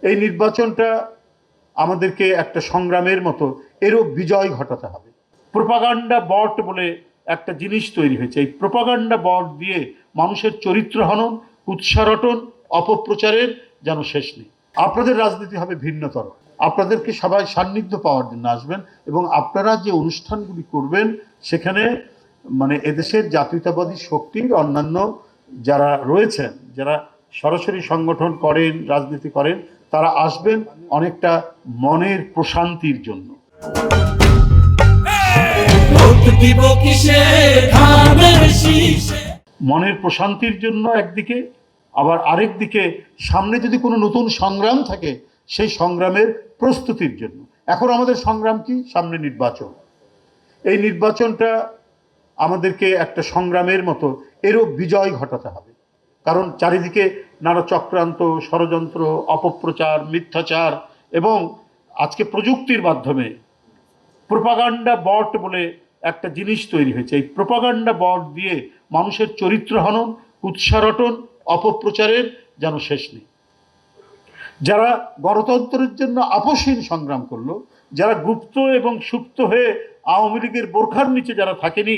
এই নির্বাচনটা আমাদেরকে একটা সংগ্রামের মতো এরও বিজয় ঘটাতে হবে। প্রোপাগান্ডা বট বলে একটা জিনিস তৈরি হয়েছে। এই প্রোপাগান্ডা বট দিয়ে মানুষের চরিত্র হনন, কুৎসারটন, অপপ্রচারের যেন শেষ নেই। আপনাদের রাজনীতি হবে ভিন্নতর। আপনাদেরকে সবাই সান্নিধ্য পাওয়ার জন্য আসবেন এবং আপনারা যে অনুষ্ঠানগুলি করবেন সেখানে মানে এদেশের জাতীয়তাবাদী শক্তির অন্যান্য যারা রয়েছেন, যারা সরাসরি সংগঠন করেন, রাজনীতি করেন, তারা আসবেন অনেকটা মনের প্রশান্তির জন্য। মনের প্রশান্তির জন্য একদিকে, আবার আরেক দিকে সামনে যদি কোনো নতুন সংগ্রাম থাকে সেই সংগ্রামের প্রস্তুতির জন্য। এখন আমাদের সংগ্রাম কি? সামনে নির্বাচন। এই নির্বাচনটা আমাদেরকে একটা সংগ্রামের মতো এরও বিজয় ঘটাতে হবে। কারণ চারিদিকে নানা চক্রান্ত, ষড়যন্ত্র, অপপ্রচার, মিথ্যাচার এবং আজকে প্রযুক্তির মাধ্যমে প্রোপাগান্ডা বট বলে একটা জিনিস তৈরি হয়েছে। এই প্রোপাগান্ডা বট দিয়ে মানুষের চরিত্র হনন, কুৎসারটন, অপপ্রচারের যেন শেষ নেই। যারা গণতন্ত্রের জন্য আপসহীন সংগ্রাম করলো, যারা গুপ্ত এবং সুপ্ত হয়ে আওয়ামী লীগের বোরখার নিচে যারা থাকেনি,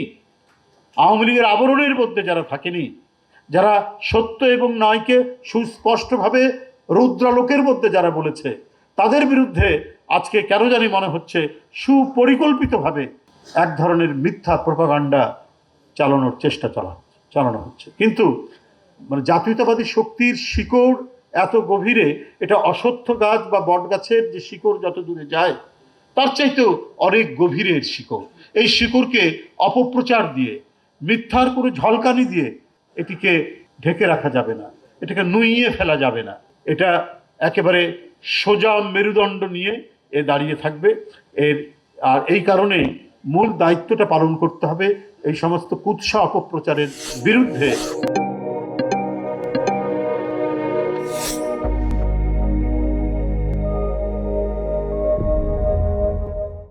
আওয়ামী লীগের আবরণের মধ্যে যারা থাকেনি, যারা সত্য এবং ন্যায়কে সুস্পষ্টভাবে রৌদ্রালোকের মধ্যে যারা বলেছে, তাদের বিরুদ্ধে আজকে কেন জানি মনে হচ্ছে সুপরিকল্পিতভাবে এক ধরনের মিথ্যা প্রোপাগান্ডা চালানোর চেষ্টা চালানো হচ্ছে। কিন্তু মানে জাতীয়তাবাদী শক্তির শিকড় এত গভীরে, এটা অশ্বত্থ গাছ বা বট গাছের যে শিকড় যত দূরে যায় তার চাইতেও অনেক গভীরের শিকড়। এই শিকড়কে অপপ্রচার দিয়ে, মিথ্যার কোনো ঝলকানি দিয়ে এটিকে ঢেকে রাখা যাবে না, এটাকে নুইয়ে ফেলা যাবে না। এটা একেবারে সোজা মেরুদণ্ড নিয়ে এ দাঁড়িয়ে থাকবে। আর এই কারণে মূল দায়িত্বটা পালন করতে হবে এই সমস্ত কুৎসা অপপ্রচারের বিরুদ্ধে।